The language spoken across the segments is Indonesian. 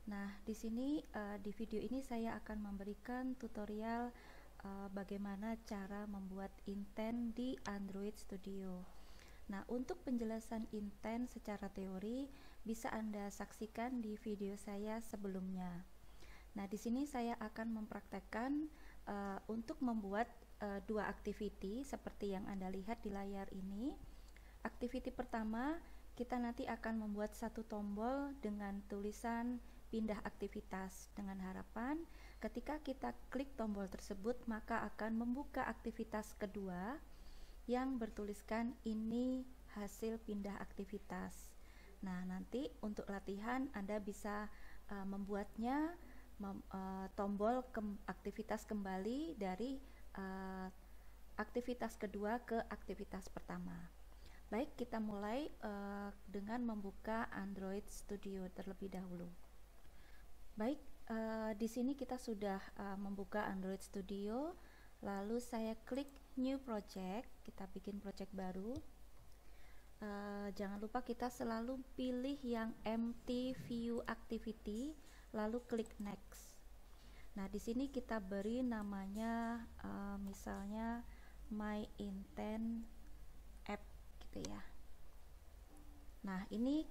Nah, di sini di video ini saya akan memberikan tutorial bagaimana cara membuat intent di Android Studio. Nah, untuk penjelasan intent secara teori bisa Anda saksikan di video saya sebelumnya. Nah, di sini saya akan mempraktekkan untuk membuat dua activity seperti yang Anda lihat di layar ini. Activity pertama, kita nanti akan membuat satu tombol dengan tulisan pindah aktivitas dengan harapan ketika kita klik tombol tersebut maka akan membuka aktivitas kedua yang bertuliskan ini hasil pindah aktivitas. Nah, nanti untuk latihan Anda bisa membuatnya tombol aktivitas kembali dari aktivitas kedua ke aktivitas pertama. Baik, kita mulai dengan membuka Android Studio terlebih dahulu. Baik, di sini kita sudah membuka Android Studio, lalu saya klik New Project, kita bikin project baru. Jangan lupa kita selalu pilih yang Empty View Activity, lalu klik Next. Nah, di sini kita beri namanya misalnya My Intent App gitu ya. Nah, ini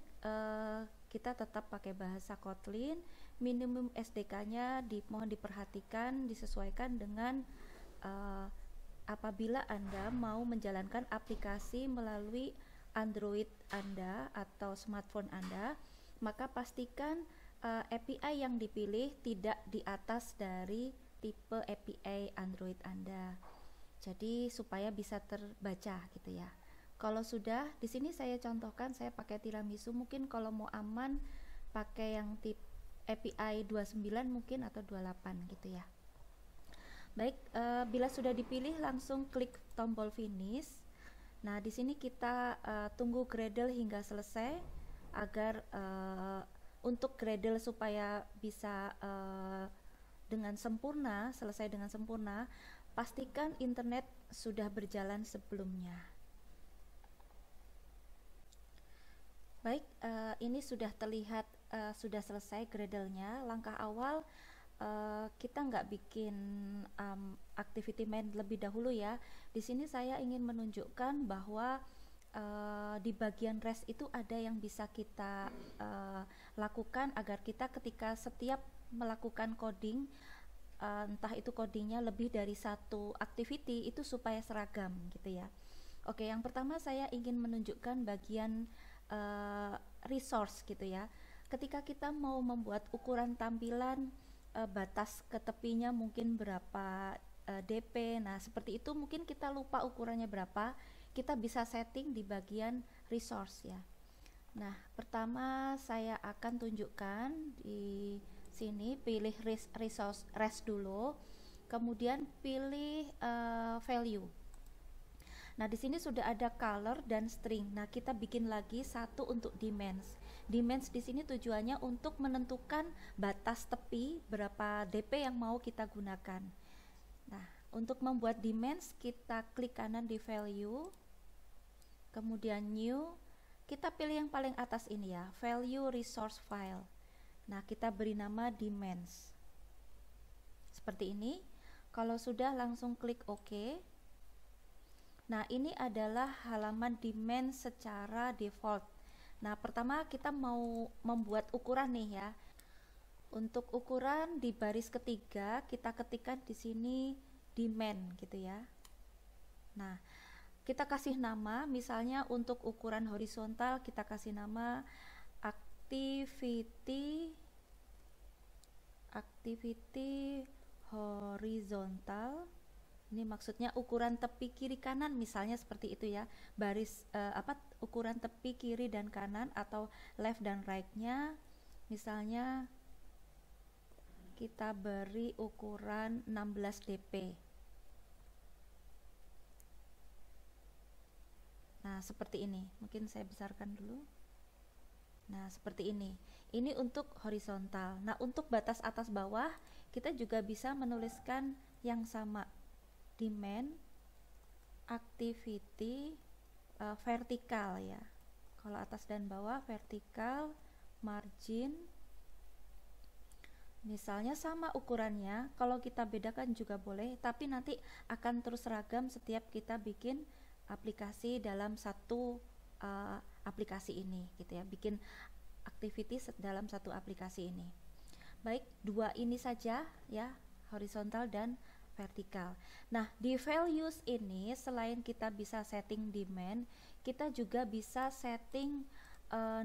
kita tetap pakai bahasa Kotlin. Minimum SDK-nya mohon diperhatikan, disesuaikan dengan apabila Anda mau menjalankan aplikasi melalui Android Anda atau smartphone Anda, maka pastikan API yang dipilih tidak di atas dari tipe API Android Anda. Jadi supaya bisa terbaca gitu ya. Kalau sudah, di sini saya contohkan saya pakai tiramisu, mungkin kalau mau aman pakai yang tipe API 29 mungkin atau 28 gitu ya. Baik, bila sudah dipilih langsung klik tombol finish. Nah, di sini kita tunggu Gradle hingga selesai agar untuk Gradle supaya bisa dengan sempurna, selesai dengan sempurna, pastikan internet sudah berjalan sebelumnya. Baik, ini sudah terlihat sudah selesai Gradle-nya. Langkah awal kita nggak bikin activity main lebih dahulu ya. Di sini saya ingin menunjukkan bahwa di bagian REST itu ada yang bisa kita lakukan agar kita ketika setiap melakukan coding, entah itu codingnya lebih dari satu activity, itu supaya seragam gitu ya. Oke, yang pertama saya ingin menunjukkan bagian resource gitu ya. Ketika kita mau membuat ukuran tampilan, batas ke tepinya mungkin berapa dp, nah seperti itu mungkin kita lupa ukurannya berapa, kita bisa setting di bagian resource ya. Nah, pertama saya akan tunjukkan di sini, pilih resource REST dulu, kemudian pilih value. Nah, di sini sudah ada color dan string. Nah, kita bikin lagi satu untuk dimensions. Dimensions di sini tujuannya untuk menentukan batas tepi berapa dp yang mau kita gunakan. Nah, untuk membuat dimensions kita klik kanan di value, kemudian new, kita pilih yang paling atas ini ya, value resource file. Nah, kita beri nama dimensions. Seperti ini. Kalau sudah langsung klik OK. Nah, ini adalah halaman dimensions secara default. Nah, pertama kita mau membuat ukuran nih ya. Untuk ukuran di baris ketiga kita ketikkan di sini dimensions gitu ya. Nah, kita kasih nama, misalnya untuk ukuran horizontal kita kasih nama activity horizontal. Ini maksudnya ukuran tepi kiri kanan misalnya seperti itu ya. Baris ukuran tepi kiri dan kanan atau left dan right-nya misalnya kita beri ukuran 16 dp. Nah, seperti ini. Mungkin saya besarkan dulu. Nah, seperti ini. Ini untuk horizontal. Nah, untuk batas atas bawah kita juga bisa menuliskan yang sama. Dimen activity vertikal ya. Kalau atas dan bawah vertikal, margin Misalnya sama ukurannya, kalau kita bedakan juga boleh, tapi nanti akan terus seragam setiap kita bikin aplikasi dalam satu aplikasi ini gitu ya, bikin activity dalam satu aplikasi ini. Baik, dua ini saja ya, horizontal dan vertikal. Nah, di values ini selain kita bisa setting demand, kita juga bisa setting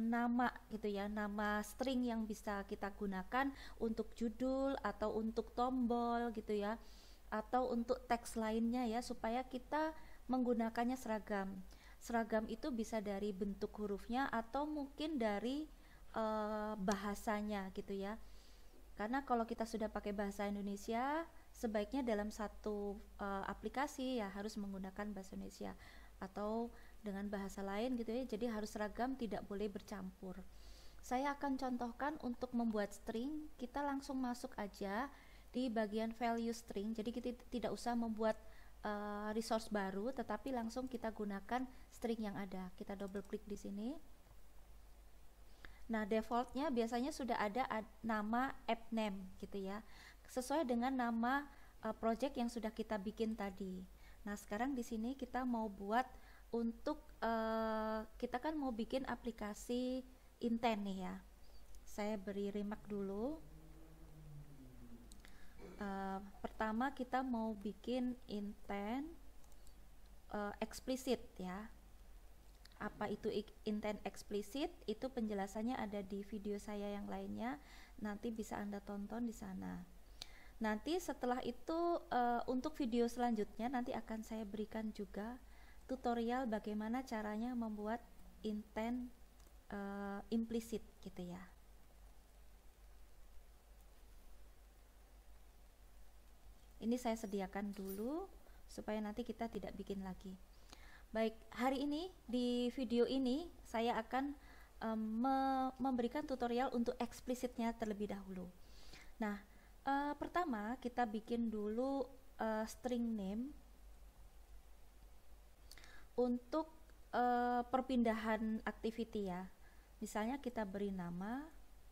nama gitu ya, nama string yang bisa kita gunakan untuk judul atau untuk tombol gitu ya, atau untuk teks lainnya ya, supaya kita menggunakannya seragam. Seragam itu bisa dari bentuk hurufnya atau mungkin dari bahasanya gitu ya. Karena kalau kita sudah pakai bahasa Indonesia, sebaiknya dalam satu aplikasi ya harus menggunakan bahasa Indonesia atau dengan bahasa lain gitu ya. Jadi harus seragam, tidak boleh bercampur. Saya akan contohkan untuk membuat string. Kita langsung masuk aja di bagian value string. Jadi kita tidak usah membuat resource baru, tetapi langsung kita gunakan string yang ada. Kita double klik di sini. Nah, defaultnya biasanya sudah ada nama app name gitu ya, sesuai dengan nama project yang sudah kita bikin tadi. Nah, sekarang di sini kita mau buat untuk kita kan mau bikin aplikasi intent nih ya. Saya beri remark dulu. Pertama kita mau bikin intent explicit ya. Apa itu intent explicit? Itu penjelasannya ada di video saya yang lainnya. Nanti bisa Anda tonton di sana. Nanti setelah itu untuk video selanjutnya nanti akan saya berikan juga tutorial bagaimana caranya membuat intent implicit gitu ya. Ini saya sediakan dulu supaya nanti kita tidak bikin lagi. Baik, hari ini di video ini saya akan memberikan tutorial untuk eksplisitnya terlebih dahulu. Nah, pertama kita bikin dulu string name untuk perpindahan activity ya. Misalnya kita beri nama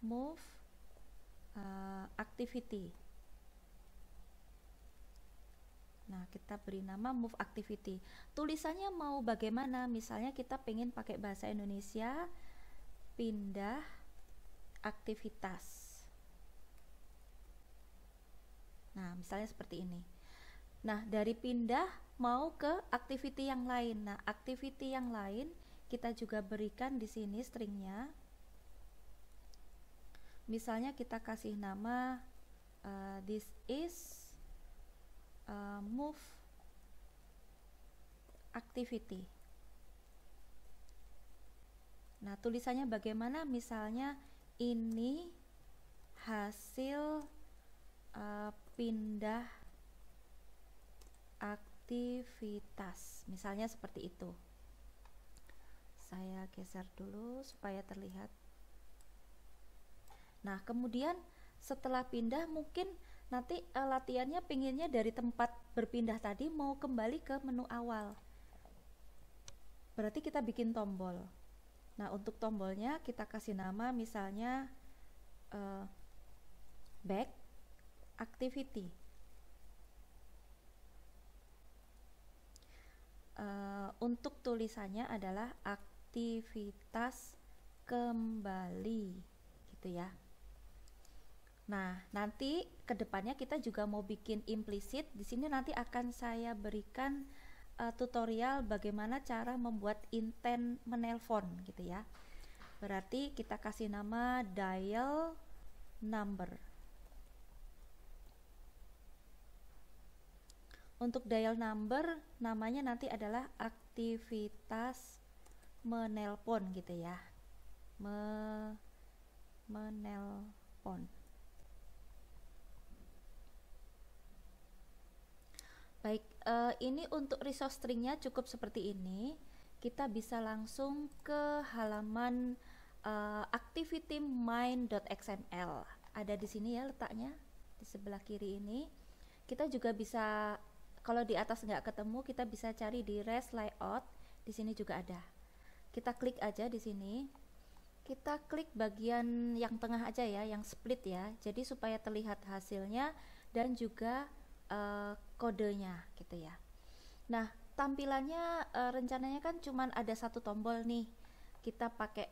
move activity. Nah, kita beri nama move activity. Tulisannya mau bagaimana? Misalnya kita pengen pakai bahasa Indonesia, pindah aktivitas. Nah, misalnya seperti ini. Nah, dari pindah mau ke activity yang lain. Nah, activity yang lain kita juga berikan di sini stringnya. Misalnya kita kasih nama this is move activity. Nah, tulisannya bagaimana? Misalnya ini hasil pindah aktivitas. Misalnya seperti itu. Saya geser dulu supaya terlihat. Nah, kemudian setelah pindah mungkin nanti latihannya pinginnya dari tempat berpindah tadi mau kembali ke menu awal. Berarti kita bikin tombol. Nah, untuk tombolnya kita kasih nama misalnya back activity. Untuk tulisannya adalah aktivitas kembali gitu ya. Nah, nanti kedepannya kita juga mau bikin implicit. Di sini nanti akan saya berikan tutorial bagaimana cara membuat intent menelpon gitu ya. Berarti kita kasih nama dial number. Untuk dial number namanya nanti adalah aktivitas menelpon gitu ya. Menelpon. Baik, ini untuk resource stringnya cukup seperti ini. Kita bisa langsung ke halaman activity-main.xml. Ada di sini ya letaknya, di sebelah kiri ini. Kita juga bisa, kalau di atas nggak ketemu, kita bisa cari di REST layout. Di sini juga ada. Kita klik aja di sini. kita klik bagian yang tengah aja ya, yang split ya, jadi supaya terlihat hasilnya dan juga kodenya gitu ya. Nah, tampilannya rencananya kan cuman ada satu tombol nih, kita pakai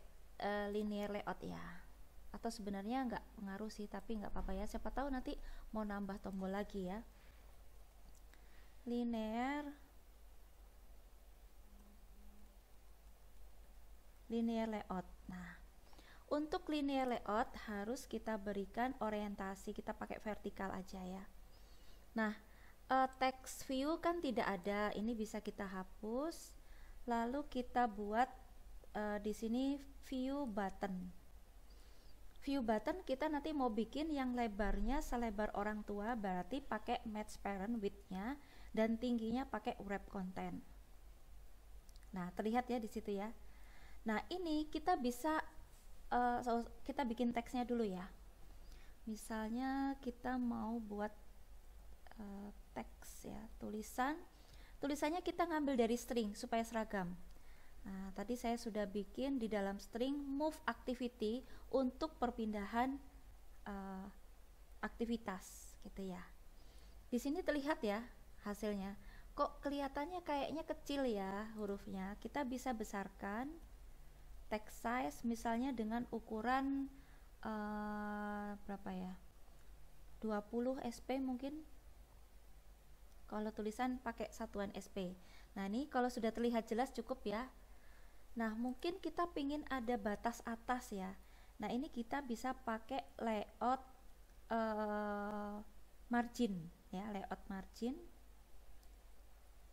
linear layout ya, atau sebenarnya nggak pengaruh sih, tapi nggak apa-apa ya, siapa tahu nanti mau nambah tombol lagi ya. Linear layout. Nah, untuk linear layout harus kita berikan orientasi, kita pakai vertikal aja ya. Nah, text view kan tidak ada, ini bisa kita hapus. Lalu kita buat di sini view button. View button kita nanti mau bikin yang lebarnya selebar orang tua, berarti pakai match parent width-nya, dan tingginya pakai wrap content. Nah, terlihat ya di situ ya. Nah, ini kita bisa kita bikin teksnya dulu ya. Misalnya kita mau buat teks ya, tulisannya kita ngambil dari string supaya seragam. Nah, tadi saya sudah bikin di dalam string move activity untuk perpindahan aktivitas gitu ya. Di sini terlihat ya hasilnya. Kok kelihatannya kayaknya kecil ya hurufnya. Kita bisa besarkan text size misalnya dengan ukuran berapa ya? 20 SP mungkin. Kalau tulisan pakai satuan SP. Nah, ini kalau sudah terlihat jelas cukup ya. Nah, mungkin kita pingin ada batas atas ya. Nah, ini kita bisa pakai layout margin ya, layout margin.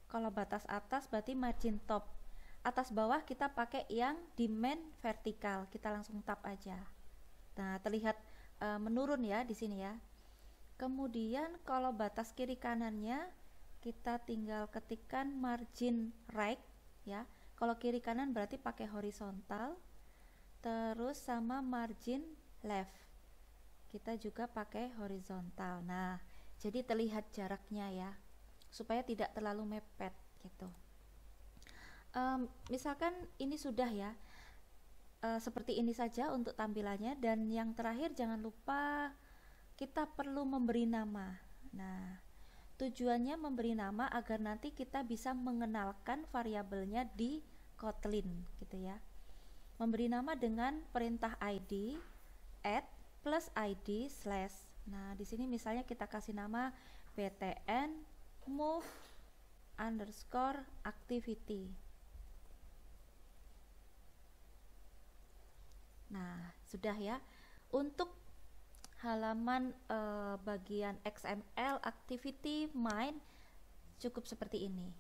Kalau batas atas berarti margin top. Atas bawah kita pakai yang dimen vertikal. Kita langsung tab aja. Nah, terlihat menurun ya di sini ya. Kemudian kalau batas kiri kanannya kita tinggal ketikkan margin right ya. Kalau kiri kanan berarti pakai horizontal. Terus sama margin left. Kita juga pakai horizontal. Nah, jadi terlihat jaraknya ya. Supaya tidak terlalu mepet gitu. Misalkan ini sudah ya. Seperti ini saja untuk tampilannya, dan yang terakhir jangan lupa kita perlu memberi nama. Nah, tujuannya memberi nama agar nanti kita bisa mengenalkan variabelnya di Kotlin gitu ya. Memberi nama dengan perintah id add plus id slash. Nah, di sini misalnya kita kasih nama btn move underscore activity. Nah, sudah ya. Untuk halaman bagian XML activity main cukup seperti ini.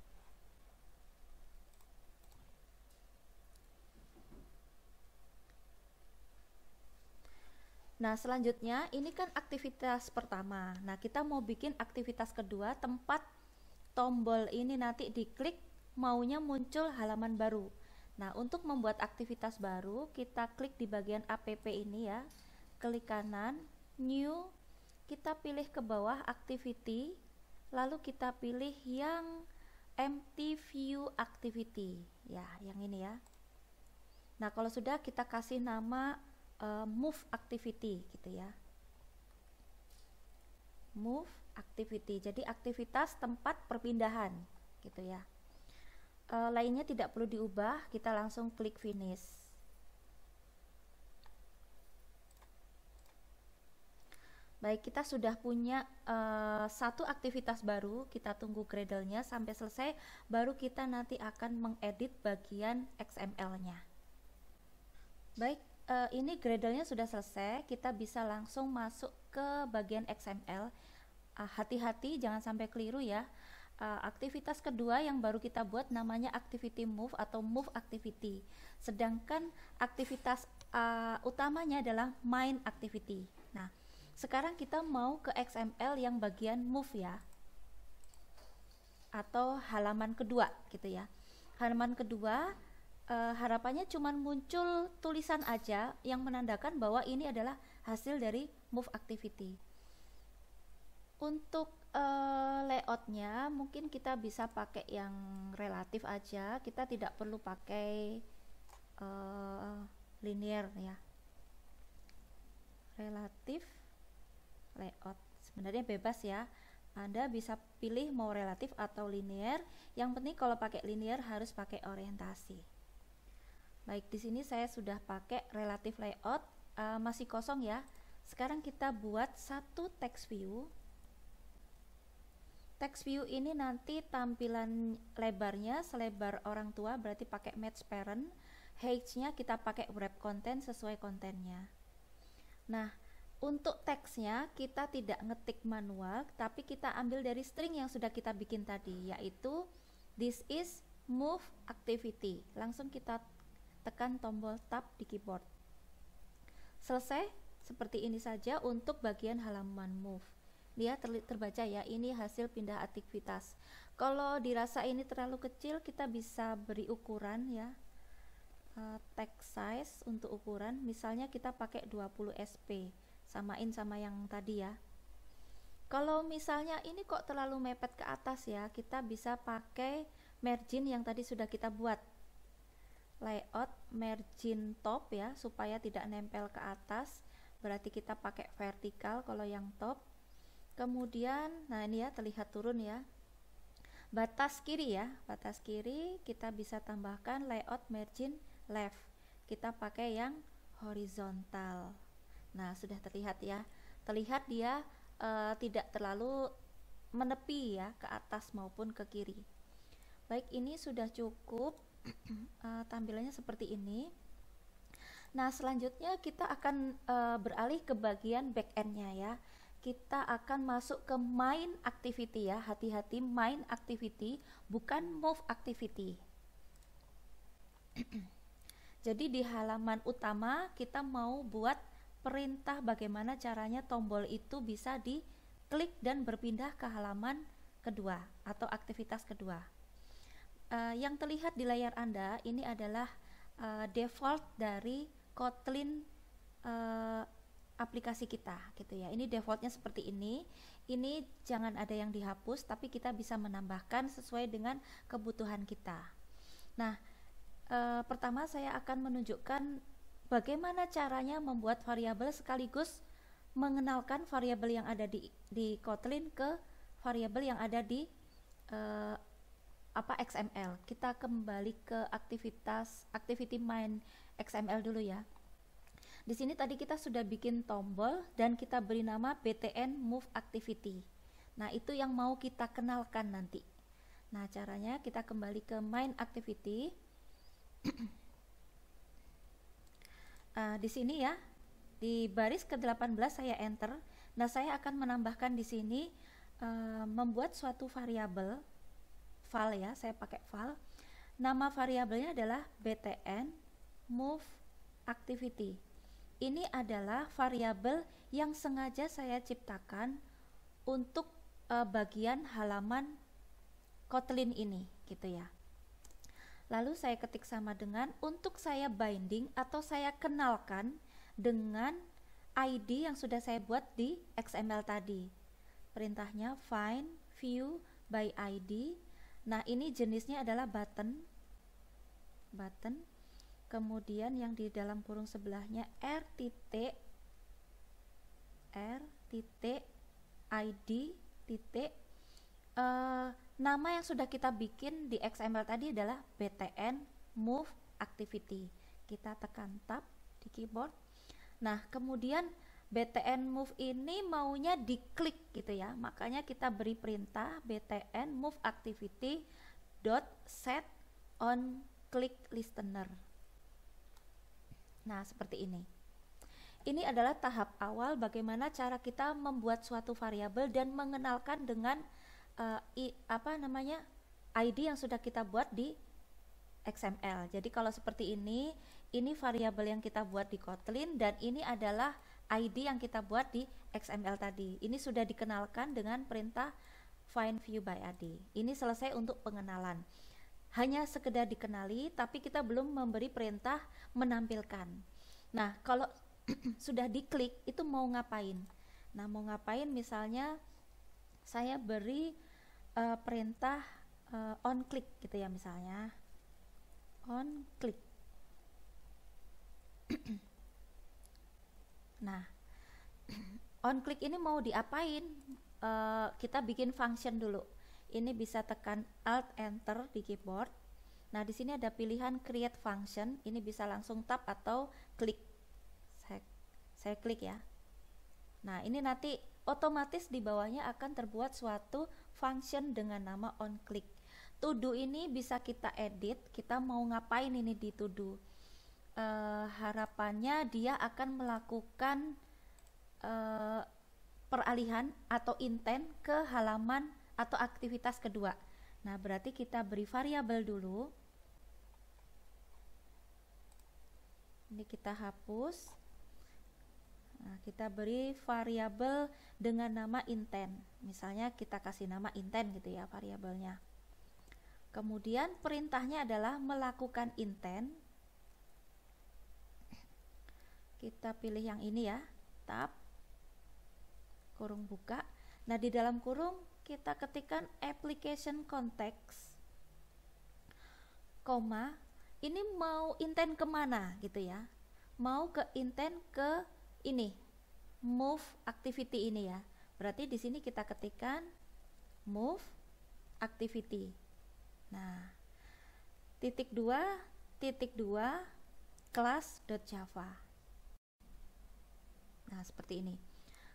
Nah, selanjutnya ini kan aktivitas pertama. Nah, kita mau bikin aktivitas kedua, tempat tombol ini nanti diklik maunya muncul halaman baru. Nah, untuk membuat aktivitas baru kita klik di bagian app ini ya, klik kanan, new, kita pilih ke bawah activity, lalu kita pilih yang empty view activity ya, yang ini ya. Nah, kalau sudah kita kasih nama move activity gitu ya, move activity, jadi aktivitas tempat perpindahan gitu ya. Lainnya tidak perlu diubah, kita langsung klik finish. Baik, kita sudah punya satu aktivitas baru, kita tunggu Gradle-nya sampai selesai, baru kita nanti akan mengedit bagian XML-nya. Baik, ini Gradle-nya sudah selesai, kita bisa langsung masuk ke bagian XML. Hati-hati jangan sampai keliru ya. Aktivitas kedua yang baru kita buat namanya activity move atau move activity, sedangkan aktivitas utamanya adalah main activity. Nah, sekarang kita mau ke XML yang bagian move ya, atau halaman kedua gitu ya. Halaman kedua harapannya cuma muncul tulisan aja yang menandakan bahwa ini adalah hasil dari move activity. Untuk layoutnya mungkin kita bisa pakai yang relatif aja, kita tidak perlu pakai linear ya. Relatif layout. Sebenarnya bebas ya. Anda bisa pilih mau relatif atau linear. Yang penting kalau pakai linear harus pakai orientasi. Baik, di sini saya sudah pakai relatif layout, masih kosong ya. Sekarang kita buat satu text view. Text view ini nanti tampilan lebarnya selebar orang tua, berarti pakai match parent. Height-nya kita pakai wrap content sesuai kontennya. Nah, untuk teksnya kita tidak ngetik manual, tapi kita ambil dari string yang sudah kita bikin tadi, yaitu this is move activity. Langsung kita tekan tombol tab di keyboard. Selesai, seperti ini saja untuk bagian halaman move. Dia terbaca ya, ini hasil pindah aktivitas. Kalau dirasa ini terlalu kecil, kita bisa beri ukuran ya. Text size untuk ukuran, misalnya kita pakai 20 sp, samain sama yang tadi ya. Kalau misalnya ini kok terlalu mepet ke atas ya, kita bisa pakai margin yang tadi sudah kita buat. Layout margin top ya, supaya tidak nempel ke atas, berarti kita pakai vertikal kalau yang top. Kemudian, nah ini ya terlihat turun ya. Batas kiri ya, batas kiri kita bisa tambahkan layout margin left. Kita pakai yang horizontal. Nah, sudah terlihat ya. Terlihat dia tidak terlalu menepi ya ke atas maupun ke kiri. Baik, ini sudah cukup. Tampilannya seperti ini. Nah, selanjutnya kita akan beralih ke bagian backend-nya ya. Kita akan masuk ke main activity ya. Hati-hati, main activity bukan move activity. Jadi di halaman utama kita mau buat perintah bagaimana caranya tombol itu bisa diklik dan berpindah ke halaman kedua atau aktivitas kedua. Yang terlihat di layar Anda ini adalah default dari Kotlin aplikasi kita gitu ya. Ini defaultnya seperti ini. Ini jangan ada yang dihapus, tapi kita bisa menambahkan sesuai dengan kebutuhan kita. Nah, pertama saya akan menunjukkan bagaimana caranya membuat variabel sekaligus mengenalkan variabel yang ada di Kotlin ke variabel yang ada di XML. Kita kembali ke activity main XML dulu ya. Di sini tadi kita sudah bikin tombol dan kita beri nama btn move activity. Nah, itu yang mau kita kenalkan nanti. Nah, caranya kita kembali ke main activity. Di sini ya, di baris ke-18 saya enter. Nah, saya akan menambahkan di sini membuat suatu variabel file ya, saya pakai file. Nama variabelnya adalah btn move activity. Ini adalah variabel yang sengaja saya ciptakan untuk bagian halaman Kotlin ini gitu ya. Lalu saya ketik sama dengan untuk saya binding atau saya kenalkan dengan ID yang sudah saya buat di XML tadi. Perintahnya find view by ID. Nah, ini jenisnya adalah button. Kemudian yang di dalam kurung sebelahnya r ID nama yang sudah kita bikin di XML tadi adalah btn move activity. Kita tekan tab di keyboard. Nah, kemudian btn move ini maunya diklik gitu ya, makanya kita beri perintah btn move activity dot set on click listener. Nah, seperti ini. Ini adalah tahap awal bagaimana cara kita membuat suatu variabel dan mengenalkan dengan ID yang sudah kita buat di XML. Jadi kalau seperti ini variabel yang kita buat di Kotlin dan ini adalah ID yang kita buat di XML tadi. Ini sudah dikenalkan dengan perintah find view by ID. Ini selesai untuk pengenalan. Hanya sekedar dikenali, tapi kita belum memberi perintah menampilkan. Nah, kalau sudah diklik, itu mau ngapain? Nah, mau ngapain misalnya saya beri perintah on click gitu ya misalnya. On click. Nah, on click ini mau diapain? Kita bikin function dulu. Ini bisa tekan Alt Enter di keyboard. Nah, di sini ada pilihan create function. Ini bisa langsung tab atau klik. Saya klik ya. Nah, ini nanti otomatis di bawahnya akan terbuat suatu function dengan nama on click. To do ini bisa kita edit. Kita mau ngapain ini di to do? Harapannya dia akan melakukan peralihan atau intent ke halaman atau aktivitas kedua. Nah, berarti kita beri variabel dulu. Ini kita hapus. Nah, kita beri variabel dengan nama intent. Misalnya kita kasih nama intent gitu ya variabelnya. Kemudian perintahnya adalah melakukan intent. Kita pilih yang ini ya, tab, kurung buka. Nah, di dalam kurung kita ketikkan application context, koma, ini mau intent kemana gitu ya, mau ke intent ke ini, move activity ini ya. Berarti di sini kita ketikkan move activity. Nah, titik 2 class.java. Nah, seperti ini.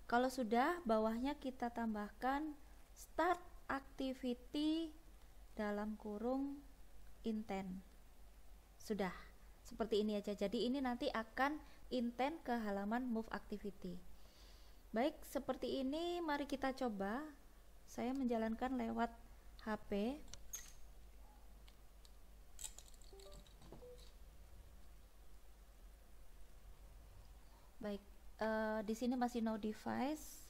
Kalau sudah, bawahnya kita tambahkan start activity dalam kurung intent. Sudah, seperti ini aja. Jadi ini nanti akan intent ke halaman move activity. Baik, seperti ini mari kita coba. Saya menjalankan lewat HP. Baik, di sini masih no device.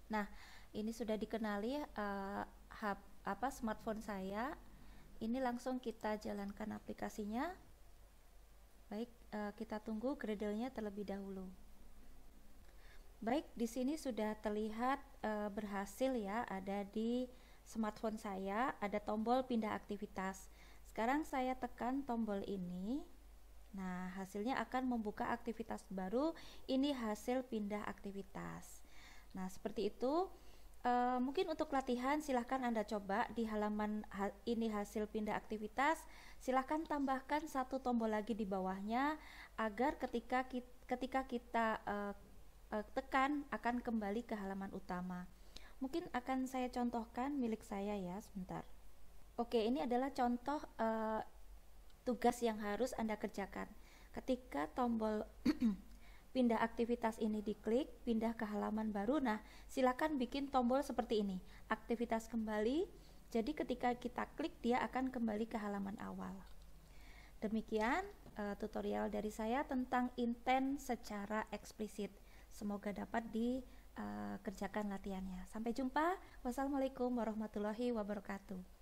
Nah, ini sudah dikenali smartphone saya. Ini langsung kita jalankan aplikasinya. Baik, kita tunggu Gradle-nya terlebih dahulu. Baik, di sini sudah terlihat berhasil ya, ada di smartphone saya, ada tombol pindah aktivitas. Sekarang saya tekan tombol ini. Nah, hasilnya akan membuka aktivitas baru. Ini hasil pindah aktivitas. Nah, seperti itu. Mungkin untuk latihan silahkan Anda coba di halaman ini hasil pindah aktivitas. Silahkan tambahkan satu tombol lagi di bawahnya agar ketika kita tekan akan kembali ke halaman utama. Mungkin akan saya contohkan milik saya ya, sebentar. Oke, ini adalah contoh tugas yang harus Anda kerjakan. Ketika tombol pindah aktivitas ini diklik, pindah ke halaman baru. Nah, silakan bikin tombol seperti ini, aktivitas kembali. Jadi ketika kita klik, dia akan kembali ke halaman awal. Demikian tutorial dari saya tentang intent secara eksplisit. Semoga dapat dikerjakan latihannya. Sampai jumpa. Wassalamualaikum warahmatullahi wabarakatuh.